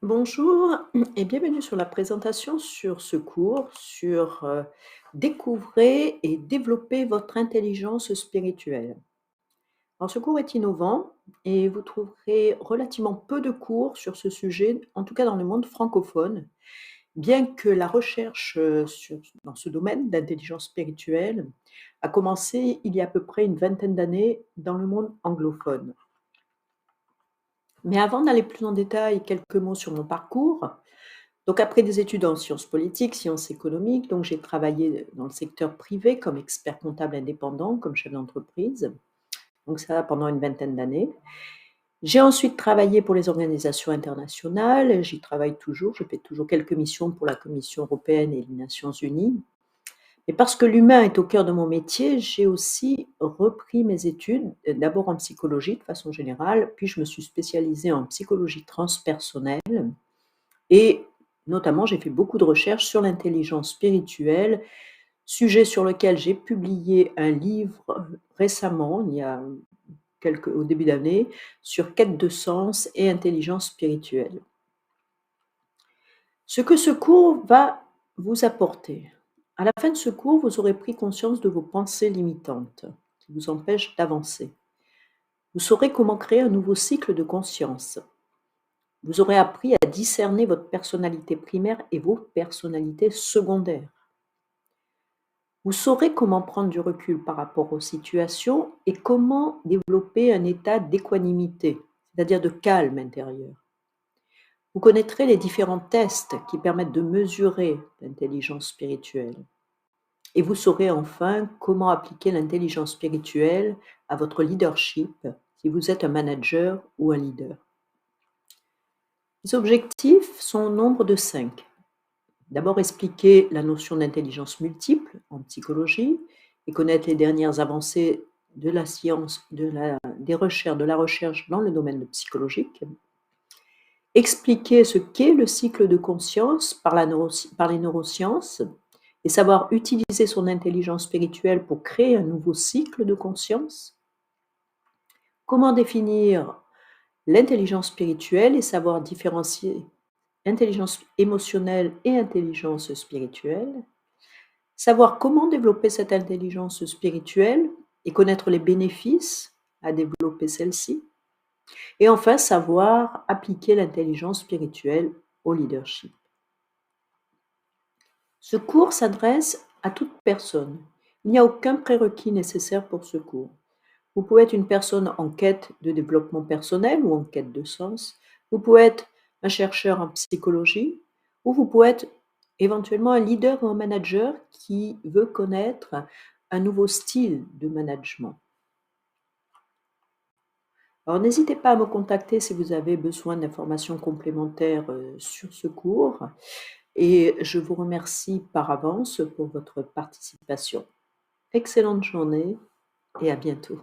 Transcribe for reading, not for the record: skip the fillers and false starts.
Bonjour et bienvenue sur la présentation sur ce cours sur découvrez et développer votre intelligence spirituelle. Alors ce cours est innovant et vous trouverez relativement peu de cours sur ce sujet, en tout cas dans le monde francophone, bien que la recherche dans ce domaine d'intelligence spirituelle a commencé il y a à peu près une vingtaine d'années dans le monde anglophone. Mais avant d'aller plus en détail, quelques mots sur mon parcours. Donc après des études en sciences politiques, sciences économiques, donc j'ai travaillé dans le secteur privé comme expert comptable indépendant, comme chef d'entreprise, donc ça pendant une vingtaine d'années. J'ai ensuite travaillé pour les organisations internationales, j'y travaille toujours, je fais toujours quelques missions pour la Commission européenne et les Nations unies. Et parce que l'humain est au cœur de mon métier, j'ai aussi repris mes études, d'abord en psychologie de façon générale, puis je me suis spécialisée en psychologie transpersonnelle et notamment, j'ai fait beaucoup de recherches sur l'intelligence spirituelle, sujet sur lequel j'ai publié un livre récemment, il y a au début d'année, sur quête de sens et intelligence spirituelle. Ce que ce cours va vous apporter. À la fin de ce cours, vous aurez pris conscience de vos pensées limitantes qui vous empêchent d'avancer. Vous saurez comment créer un nouveau cycle de conscience. Vous aurez appris à discerner votre personnalité primaire et vos personnalités secondaires. Vous saurez comment prendre du recul par rapport aux situations et comment développer un état d'équanimité, c'est-à-dire de calme intérieur. Vous connaîtrez les différents tests qui permettent de mesurer l'intelligence spirituelle. Et vous saurez enfin comment appliquer l'intelligence spirituelle à votre leadership si vous êtes un manager ou un leader. Les objectifs sont au nombre de 5. D'abord expliquer la notion d'intelligence multiple en psychologie et connaître les dernières avancées de la science, de la recherche dans le domaine psychologique. Expliquer ce qu'est le cycle de conscience par les neurosciences et savoir utiliser son intelligence spirituelle pour créer un nouveau cycle de conscience. Comment définir l'intelligence spirituelle et savoir différencier intelligence émotionnelle et intelligence spirituelle. Savoir comment développer cette intelligence spirituelle et connaître les bénéfices à développer celle-ci. Et enfin, savoir appliquer l'intelligence spirituelle au leadership. Ce cours s'adresse à toute personne. Il n'y a aucun prérequis nécessaire pour ce cours. Vous pouvez être une personne en quête de développement personnel ou en quête de sens. Vous pouvez être un chercheur en psychologie ou vous pouvez être éventuellement un leader ou un manager qui veut connaître un nouveau style de management. Alors n'hésitez pas à me contacter si vous avez besoin d'informations complémentaires sur ce cours et je vous remercie par avance pour votre participation. Excellente journée et à bientôt.